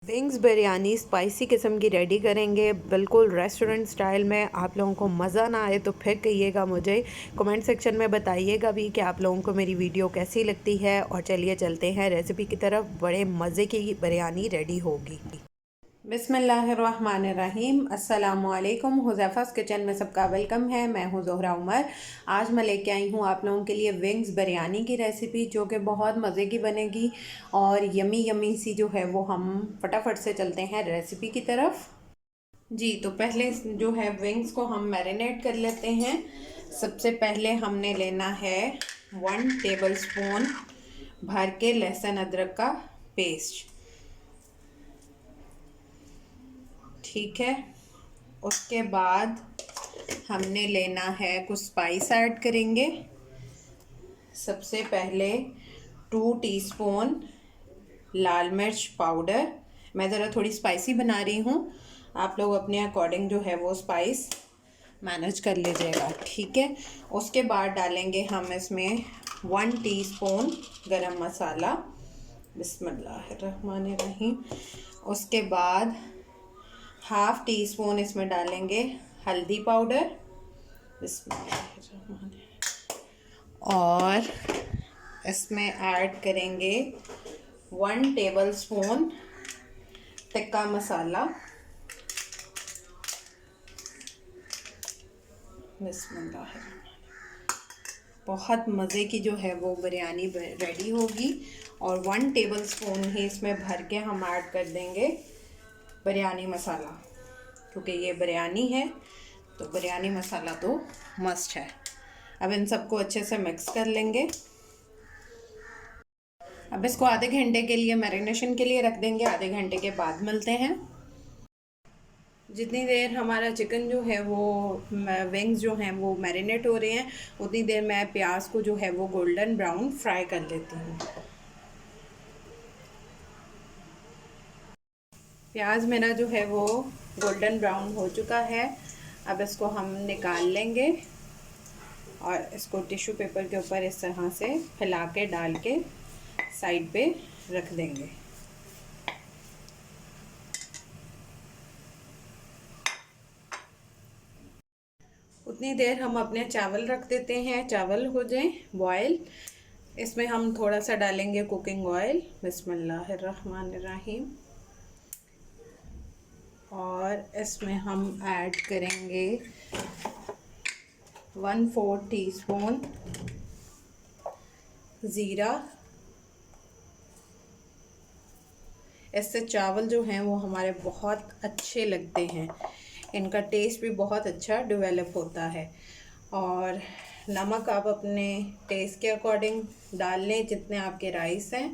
Wings biryani spicy किस्म की ready करेंगे, बिल्कुल रेस्टोरेंट स्टाइल में। आप लोगों को मज़ा ना आए तो फिर कहिएगा मुझे, कमेंट सेक्शन में बताइएगा भी कि आप लोगों को मेरी वीडियो कैसी लगती है। और चलिए चलते हैं रेसिपी की तरफ। बड़े मज़े की बिरयानी रेडी होगी। बिस्मिल्लाहिर्रहमानिर्रहीम। अस्सलामुअलैकुम। हुज़ैफ़ा's किचन में सबका वेलकम है। मैं हूँ ज़ोहरा उमर। आज मैं लेके आई हूँ आप लोगों के लिए विंग्स बिरयानी की रेसिपी, जो कि बहुत मज़े की बनेगी और यमी यमी सी जो है वो। हम फटाफट से चलते हैं रेसिपी की तरफ। जी, तो पहले जो है विंग्स को हम मैरिनेट कर लेते हैं। सबसे पहले हमने लेना है 1 टेबल स्पून भर के लहसुन अदरक का पेस्ट। ठीक है, उसके बाद हमने लेना है, कुछ स्पाइस ऐड करेंगे। सबसे पहले 2 टीस्पून लाल मिर्च पाउडर। मैं ज़रा थोड़ी स्पाइसी बना रही हूँ, आप लोग अपने अकॉर्डिंग जो है वो स्पाइस मैनेज कर लीजिएगा। ठीक है, उसके बाद डालेंगे हम इसमें 1 टीस्पून गरम मसाला। बिस्मिल्लाहिर्रहमानिर्रहीम। उसके बाद हाफ़ टी स्पून इसमें डालेंगे हल्दी पाउडर। और इसमें ऐड करेंगे 1 टेबल स्पून टिक्का मसाला। बहुत मज़े की जो है वो बिरयानी रेडी होगी। और 1 टेबल स्पून ही इसमें भर के हम ऐड कर देंगे बिरयानी मसाला, क्योंकि ये बिरयानी है तो बिरयानी मसाला तो मस्ट है। अब इन सबको अच्छे से मिक्स कर लेंगे। अब इसको आधे घंटे के लिए मैरिनेशन के लिए रख देंगे। आधे घंटे के बाद मिलते हैं। जितनी देर हमारा चिकन जो है वो, विंग्स जो हैं वो मैरिनेट हो रहे हैं, उतनी देर मैं प्याज को जो है वो गोल्डन ब्राउन फ्राई कर लेती हूँ। प्याज मेरा जो है वो गोल्डन ब्राउन हो चुका है। अब इसको हम निकाल लेंगे और इसको टिश्यू पेपर के ऊपर इस तरह से फैला के डाल के साइड पे रख देंगे। उतनी देर हम अपने चावल रख देते हैं, चावल हो जाएं बॉयल। इसमें हम थोड़ा सा डालेंगे कुकिंग ऑयल। बिस्मिल्लाहिर्रहमानिर्रहीम। और इसमें हम ऐड करेंगे 1/4 टीस्पून ज़ीरा। इससे चावल जो हैं वो हमारे बहुत अच्छे लगते हैं, इनका टेस्ट भी बहुत अच्छा डेवलप होता है। और नमक आप अपने टेस्ट के अकॉर्डिंग डाल लें, जितने आपके राइस हैं।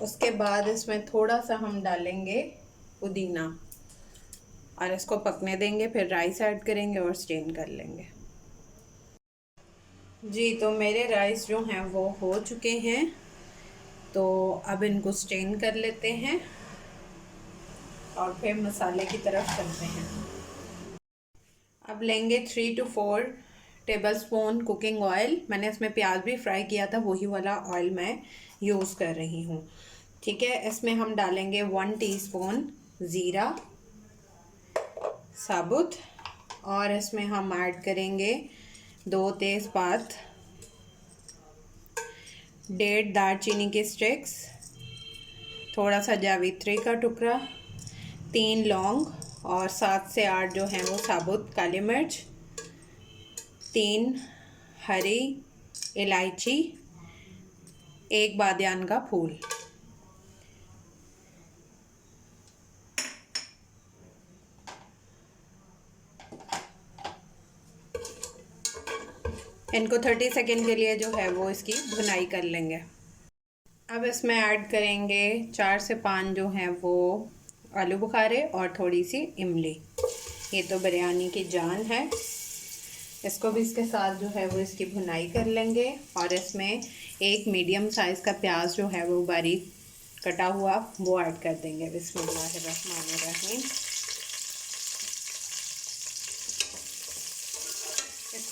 उसके बाद इसमें थोड़ा सा हम डालेंगे पुदीना और इसको पकने देंगे। फिर राइस ऐड करेंगे और स्टेन कर लेंगे। जी, तो मेरे राइस जो हैं वो हो चुके हैं, तो अब इनको स्टेन कर लेते हैं और फिर मसाले की तरफ चलते हैं। अब लेंगे 3 to 4 table spoon cooking oil. मैंने इसमें प्याज भी फ्राई किया था, वही वाला ऑयल मैं यूज़ कर रही हूँ। ठीक है, इसमें हम डालेंगे 1 टीस्पून ज़ीरा साबुत। और इसमें हम ऐड करेंगे 2 तेज़पात, 1.5 दालचीनी के स्टिक्स, थोड़ा सा जावित्री का टुकड़ा, 3 लौंग और 7 से 8 जो हैं वो साबुत काली मिर्च, 3 हरी इलायची, 1 बादियान का फूल। इनको 30 सेकेंड के लिए जो है वो इसकी भुनाई कर लेंगे। अब इसमें ऐड करेंगे 4 से 5 जो हैं वो आलू बुखारे और थोड़ी सी इमली। ये तो बिरयानी की जान है। इसको भी इसके साथ जो है वो इसकी भुनाई कर लेंगे। और इसमें एक मीडियम साइज़ का प्याज जो है वो बारीक कटा हुआ वो ऐड कर देंगे। बिस्मिल्लाहिर्रहमानिर्रहीम।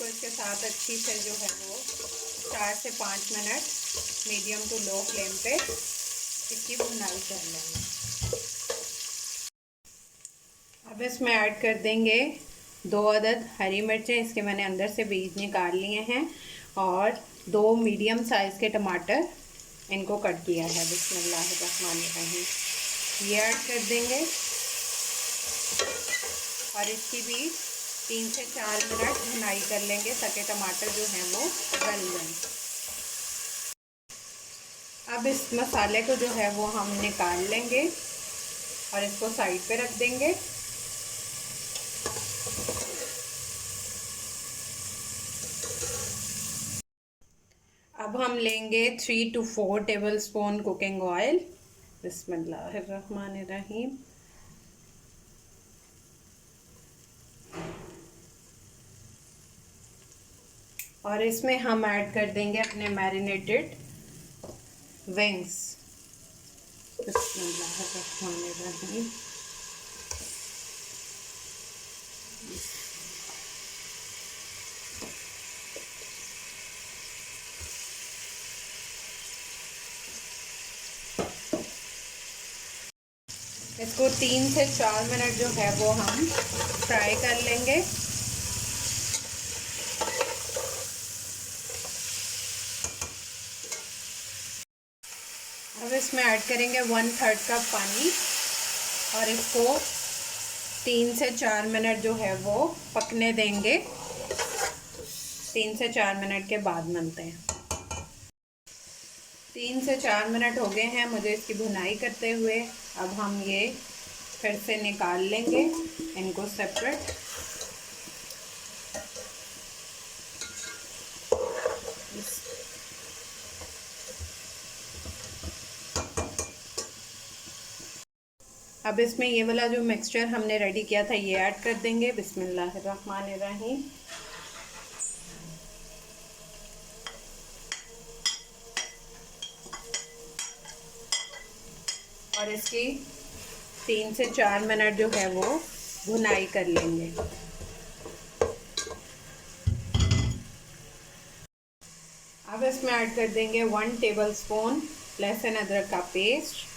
इसको इसके साथ अच्छी से जो है वो 4 से 5 minute medium to low flame पे इसकी भुनाई कर लेंगे। अब इसमें ऐड कर देंगे 2 अदद हरी मिर्चें, इसके मैंने अंदर से बीज निकाल लिए हैं, और 2 मीडियम साइज़ के टमाटर इनको कट किया है। बिस्मिल्लाहिर्रहमानिर्रहीम ये ऐड कर देंगे और इसकी भी 3 से 4 मिनट भुनाई कर लेंगे ताकि टमाटर जो हैं वो गल जाएं। अब इस मसाले को जो है वो हम निकाल लेंगे और इसको साइड पे रख देंगे। अब हम लेंगे 3 to 4 टेबलस्पून कुकिंग ऑयल। बिस्मिल्लाहिर्रहमानिर्रहीम। और इसमें हम ऐड कर देंगे अपने मैरिनेटेड विंग्स। बिस्मिल्लाहिर्रहमानिर्रहीम। इसको 3 से 4 मिनट जो है वो हम फ्राई कर लेंगे। अब इसमें ऐड करेंगे 1/3 कप पानी और इसको 3 से 4 मिनट जो है वो पकने देंगे। 3 से 4 मिनट के बाद मिलते हैं। 3 से 4 मिनट हो गए हैं मुझे इसकी भुनाई करते हुए। अब हम ये फिर से निकाल लेंगे इनको सेपरेट। अब इसमें ये वाला जो मिक्सचर हमने रेडी किया था ये ऐड कर देंगे। बिस्मिल्लाहिर्रहमानिर्रहीम। और इसकी 3 से 4 मिनट जो है वो भुनाई कर लेंगे। अब इसमें ऐड कर देंगे 1 टेबलस्पून लहसुन अदरक का पेस्ट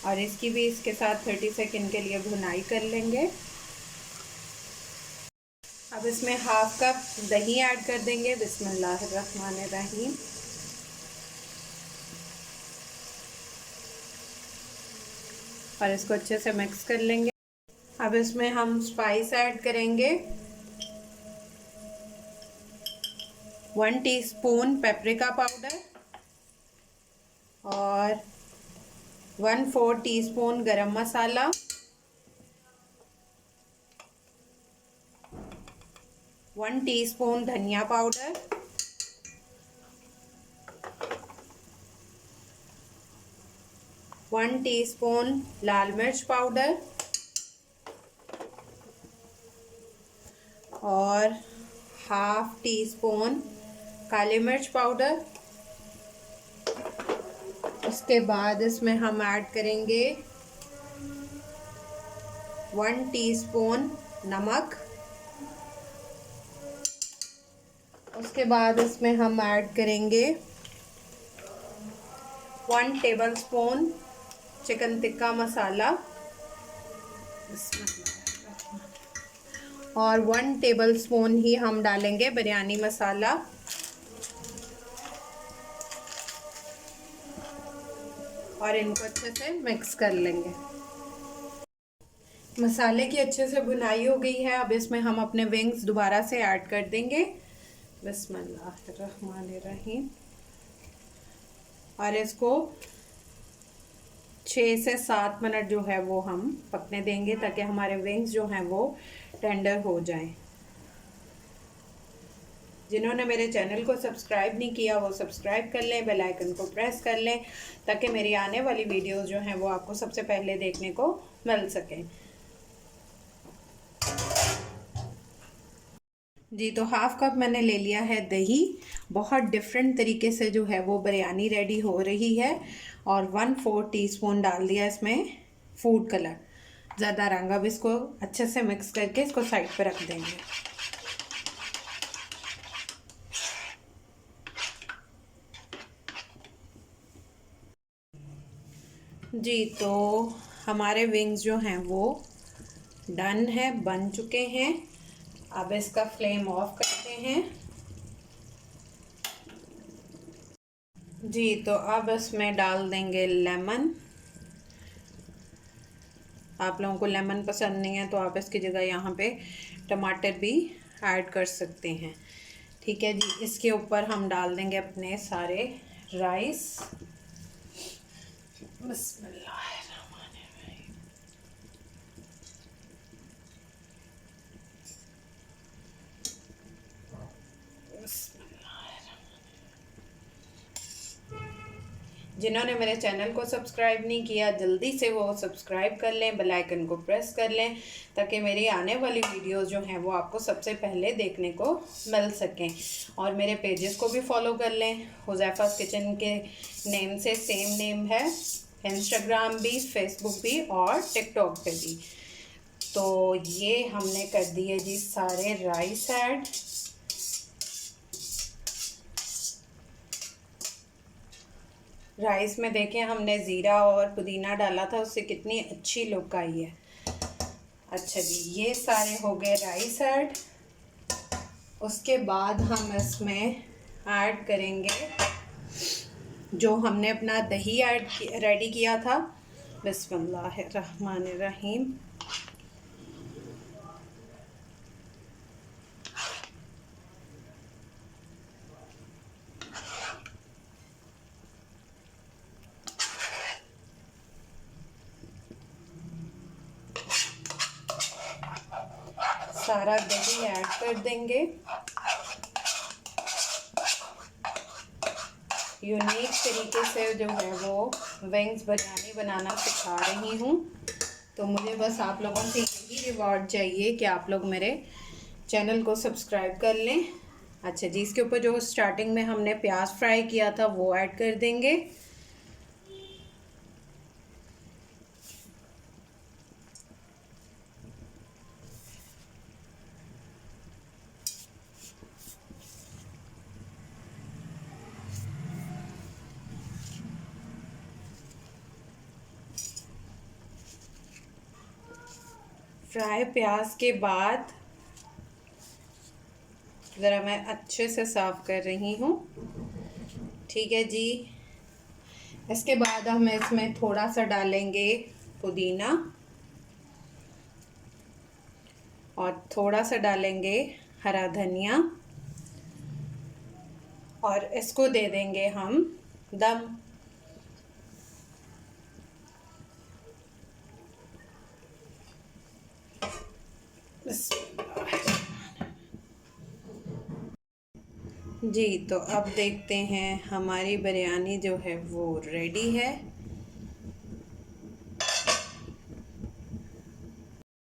और इसकी भी इसके साथ 30 सेकंड के लिए भुनाई कर लेंगे। अब इसमें हाफ कप दही ऐड कर देंगे। बिस्मिल्लाहिर्रहमानिर्रहीम। और इसको अच्छे से मिक्स कर लेंगे। अब इसमें हम स्पाइस ऐड करेंगे। 1 टीस्पून पेपरिका पाउडर और 1/4 टीस्पून गरम मसाला, 1 टीस्पून धनिया पाउडर, वन टीस्पून लाल मिर्च पाउडर और हाफ टी स्पून काली मिर्च पाउडर। उसके बाद इसमें हम ऐड करेंगे 1 टीस्पून नमक। उसके बाद इसमें हम ऐड करेंगे 1 टेबलस्पून चिकन टिक्का मसाला और 1 टेबलस्पून ही हम डालेंगे बिरयानी मसाला। और इनको अच्छे से मिक्स कर लेंगे। मसाले की अच्छे से भुनाई हो गई है। अब इसमें हम अपने विंग्स दोबारा से ऐड कर देंगे। बिस्मिल्लाहिर्रहमानिर्रहीम। और इसको 6 से 7 मिनट जो है वो हम पकने देंगे ताकि हमारे विंग्स जो हैं वो टेंडर हो जाएं। जिन्होंने मेरे चैनल को सब्सक्राइब नहीं किया वो सब्सक्राइब कर लें, बेल आइकन को प्रेस कर लें ताकि मेरी आने वाली वीडियोस जो हैं वो आपको सबसे पहले देखने को मिल सकें। जी, तो हाफ कप मैंने ले लिया है दही। बहुत डिफरेंट तरीके से जो है वो बिरयानी रेडी हो रही है। और 1/4 टीस्पून डाल दिया इसमें फूड कलर, ज़्यादा रंग। अब इसको अच्छे से मिक्स करके इसको साइड पे रख देंगे। जी, तो हमारे विंग्स जो हैं वो डन है, बन चुके हैं। अब इसका फ्लेम ऑफ करते हैं। जी, तो अब इसमें डाल देंगे लेमन। आप लोगों को लेमन पसंद नहीं है तो आप इसकी जगह यहाँ पे टमाटर भी ऐड कर सकते हैं। ठीक है जी, इसके ऊपर हम डाल देंगे अपने सारे राइस। बिस्मिल्लाहिर्रहमानिर्रहीम। जिन्होंने मेरे चैनल को सब्सक्राइब नहीं किया जल्दी से वो सब्सक्राइब कर लें, बेल आइकन को प्रेस कर लें ताकि मेरी आने वाली वीडियोस जो हैं वो आपको सबसे पहले देखने को मिल सकें। और मेरे पेजेस को भी फॉलो कर लें। हुज़ैफ़ाज़ किचन के नेम से सेम नेम है, इंस्टाग्राम भी, फेसबुक भी और टिकटॉक पे भी। तो ये हमने कर दिए जी सारे राइस ऐड। राइस में देखें हमने ज़ीरा और पुदीना डाला था, उससे कितनी अच्छी लुक आई है। अच्छा जी, ये सारे हो गए राइस ऐड। उसके बाद हम इसमें ऐड करेंगे जो हमने अपना दही ऐड रेडी किया था। बिस्मिल्लाहिर्रहमानिर्रहीम। सारा दही ऐड कर देंगे। यूनिक तरीके से जो है वो विंग्स बिरयानी बनाना सिखा रही हूँ। तो मुझे बस आप लोगों से यही रिवॉर्ड चाहिए कि आप लोग मेरे चैनल को सब्सक्राइब कर लें। अच्छा जी, इसके ऊपर जो स्टार्टिंग में हमने प्याज फ्राई किया था वो ऐड कर देंगे। फ्राई प्याज के बाद ज़रा मैं अच्छे से साफ़ कर रही हूँ। ठीक है जी, इसके बाद हम इसमें थोड़ा सा डालेंगे पुदीना और थोड़ा सा डालेंगे हरा धनिया और इसको दे देंगे हम दम। जी, तो अब देखते हैं हमारी बिरयानी जो है वो रेडी है।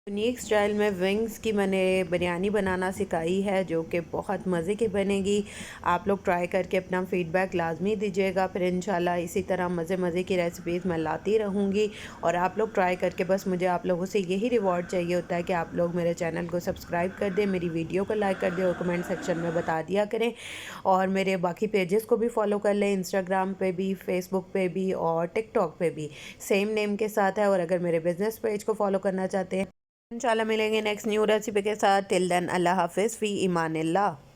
यूनिक स्टाइल में विंग्स की मैंने बिरयानी बनाना सिखाई है जो कि बहुत मज़े की बनेगी। आप लोग ट्राई करके अपना फ़ीडबैक लाजमी दीजिएगा। फिर इंशाल्लाह इसी तरह मज़े की रेसिपीज़ मैं लाती रहूँगी। और आप लोग ट्राई करके बस मुझे आप लोगों से यही रिवॉर्ड चाहिए होता है कि आप लोग मेरे चैनल को सब्सक्राइब कर दें, मेरी वीडियो को लाइक कर दें और कमेंट सेक्शन में बता दिया करें। और मेरे बाकी पेजेस को भी फॉलो कर लें, इंस्टाग्राम पे भी, फेसबुक पे भी और टिकटॉक पे भी सेम नेम के साथ है। और अगर मेरे बिज़नेस पेज को फॉलो करना चाहते हैं इंशाल्लाह मिलेंगे नेक्स्ट न्यू रेसिपी के साथ। टिल देन अल्लाह हाफिज़ फ़ी ईमानिल्लाह।